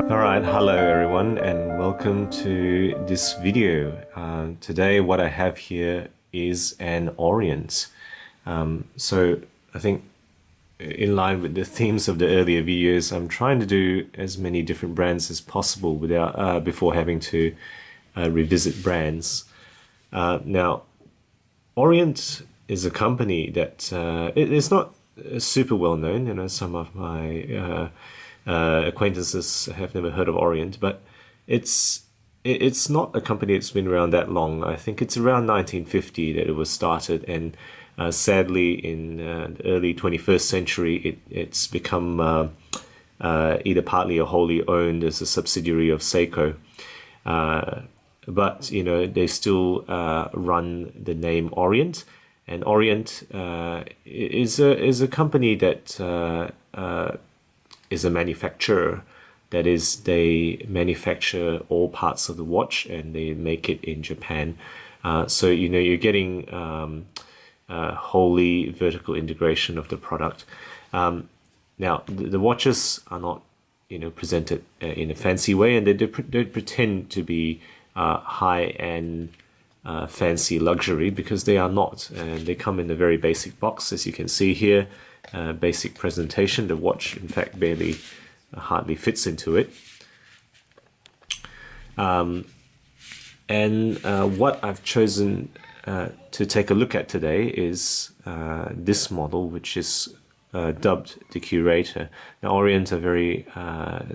Alright, hello everyone and welcome to this video. Today what I have here is an Orient. So I think in line with the themes of the earlier videos, I'm trying to do as many different brands as possible without before having to revisit brands. Now, Orient is a company that it's not super well known. You know, some of my acquaintances have never heard of Orient, but it's not a company that's been around that long. I think it's around 1950 that it was started, and sadly, in the early 21st century, it's become either partly or wholly owned as a subsidiary of Seiko. But you know, they still run the name Orient, and Orient is a company that is a manufacturer. That is, they manufacture all parts of the watch and they make it in Japan. So you know, you're getting wholly vertical integration of the product. Now the watches are not, you know, presented in a fancy way, and they don't pretend to be high-end fancy luxury, because they are not, and they come in a very basic box, as you can see here. Basic presentation. The watch, in fact, barely hardly fits into it. What I've chosen to take a look at today is this model, which is dubbed the Curator. Now, Orient are very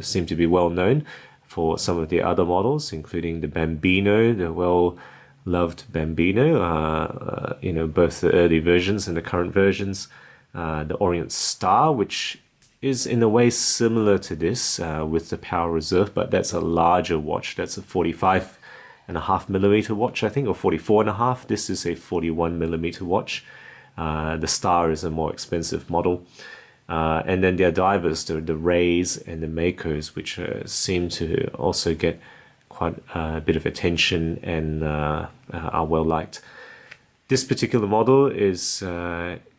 seem to be well known for some of the other models, including the Bambino, the well-loved Bambino. You know, both the early versions and the current versions. The Orient Star, which is in a way similar to this with the power reserve, but that's a larger watch. That's a 45.5mm watch, I think, or 44.5. This is a 41mm watch. The Star is a more expensive model. And then there are divers, the Rays and the Makos, which seem to also get quite a bit of attention and are well liked. This particular model is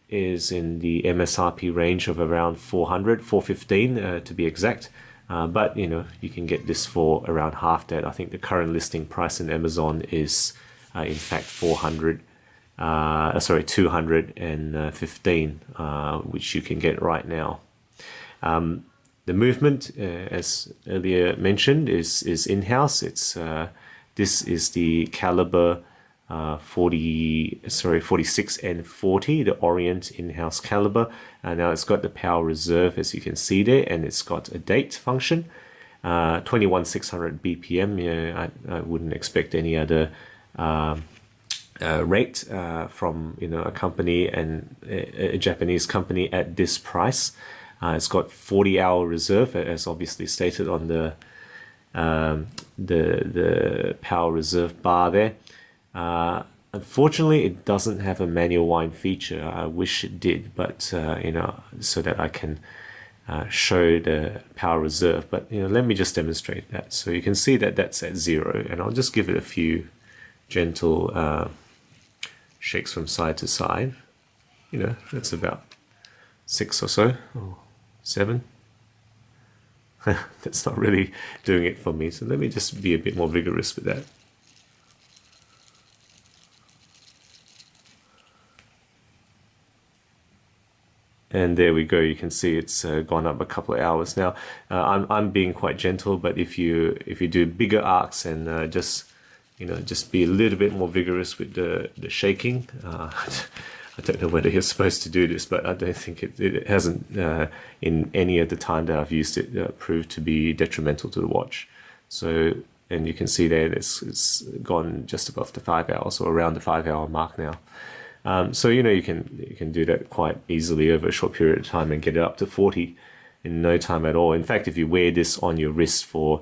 in the MSRP range of around 415 to be exact. But you know, you can get this for around half that. I think the current listing price in Amazon is in fact 215, which you can get right now. The movement, as earlier mentioned, is in-house. This is the caliber 46 and 40, the Orient in-house caliber. Now it's got the power reserve, as you can see there, and it's got a date function. 21600 BPM. Yeah, I wouldn't expect any other rate from, you know, a company, and a Japanese company at this price. It's got 40-hour reserve, as obviously stated on the power reserve bar there. Unfortunately, it doesn't have a manual wind feature. I wish it did, but you know, so that I can show the power reserve. But you know, let me just demonstrate that. So you can see that that's at 0, and I'll just give it a few gentle shakes from side to side. You know, that's about 6 or so, or 7. That's not really doing it for me. So let me just be a bit more vigorous with that. And there we go. You can see it's gone up a couple of hours now. I'm being quite gentle, but if you do bigger arcs and just be a little bit more vigorous with the shaking. I don't know whether you're supposed to do this, but I don't think it hasn't in any of the time that I've used it proved to be detrimental to the watch. So, and you can see there it's gone just above the 5 hours, or around the 5-hour mark now. So you know, you can do that quite easily over a short period of time and get it up to 40 in no time at all. In fact, if you wear this on your wrist for,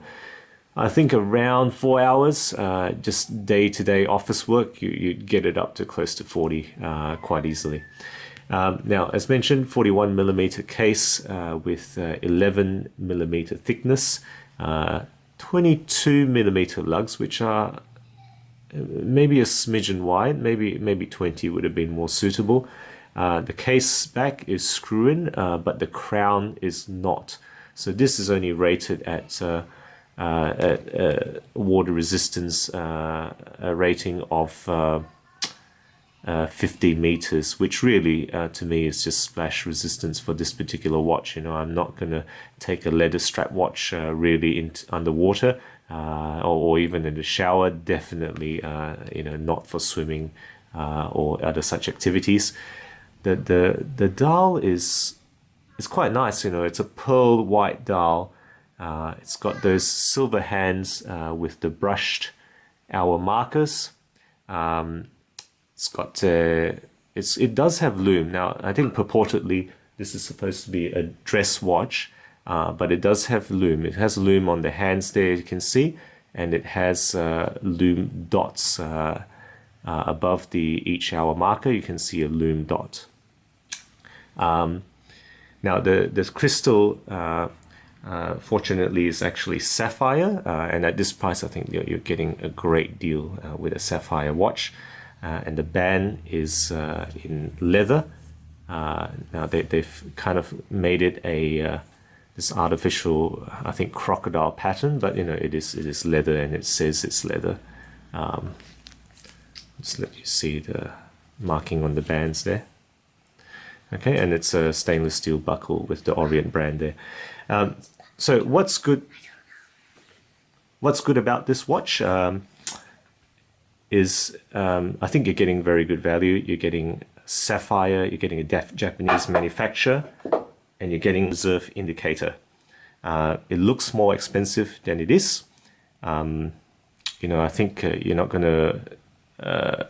I think, around 4 hours, just day-to-day office work, you'd get it up to close to 40 quite easily. Now, as mentioned, 41mm case with 11mm thickness, 22mm lugs, which are maybe a smidgen wide, maybe 20 would have been more suitable. The case back is screw-in, but the crown is not. So this is only rated at water resistance rating of 50 meters, which really to me is just splash resistance for this particular watch. You know, I'm not going to take a leather strap watch really underwater or even in the shower. Definitely, you know, not for swimming or other such activities. The dial is quite nice. You know, it's a pearl white dial. It's got those silver hands with the brushed hour markers. It's got it does have lume. Now I think purportedly this is supposed to be a dress watch, but it does have lume. It has lume on the hands there, you can see, and it has lume dots above each hour marker. You can see a lume dot. Now the crystal fortunately is actually sapphire, and at this price I think you're getting a great deal with a sapphire watch. And the band is in leather. Now they've kind of made it this artificial, I think, crocodile pattern, but you know, it is leather, and it says it's leather. Just let you see the marking on the bands there. Okay, and it's a stainless steel buckle with the Orient brand there. So what's good about this watch? Is I think you're getting very good value. You're getting sapphire, you're getting a Japanese manufacturer, and you're getting reserve indicator. It looks more expensive than it is. You know, I think you're not going to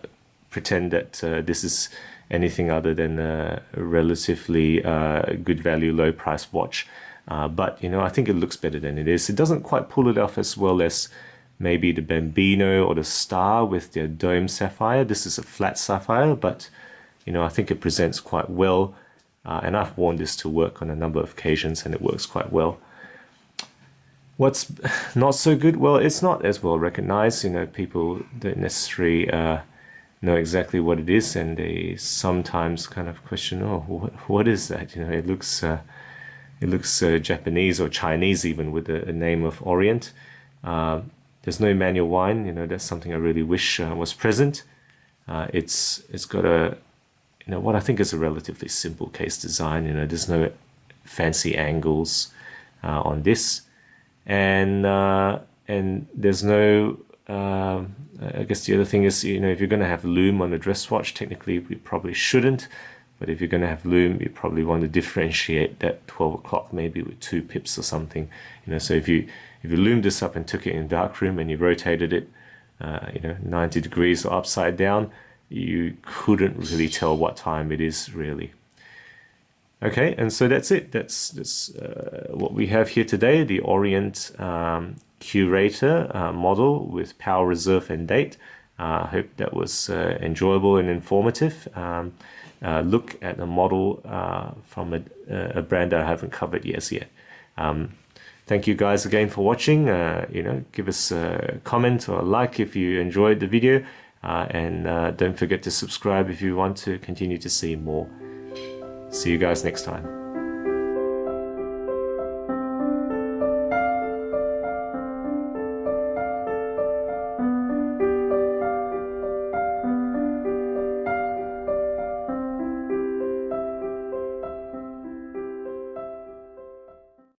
pretend that this is anything other than a relatively good value, low price watch. But you know, I think it looks better than it is. It doesn't quite pull it off as well as maybe the Bambino or the Star with their dome sapphire. This is a flat sapphire, but you know, I think it presents quite well. And I've worn this to work on a number of occasions, and it works quite well. What's not so good? Well, it's not as well recognized. You know, people don't necessarily know exactly what it is, and they sometimes kind of question, oh, what is that? You know, it looks Japanese or Chinese even, with a name of Orient. There's no manual wind. You know, that's something I really wish was present. It's got a, you know, what I think is a relatively simple case design. You know, there's no fancy angles on this, and there's no. I guess the other thing is, you know, if you're going to have lume on a dress watch, technically we probably shouldn't. But if you're going to have lume, you probably want to differentiate that 12 o'clock maybe with 2 pips or something. You know, so if you loomed this up and took it in darkroom and you rotated it, you know, 90 degrees or upside down, you couldn't really tell what time it is really. Okay, and so that's it. That's what we have here today, the Orient Curator model with power reserve and date. I hope that was enjoyable and informative. Look at a model from a brand that I haven't covered yet. Thank you guys again for watching. You know, give us a comment or a like if you enjoyed the video, and don't forget to subscribe if you want to continue to see more. See you guys next time.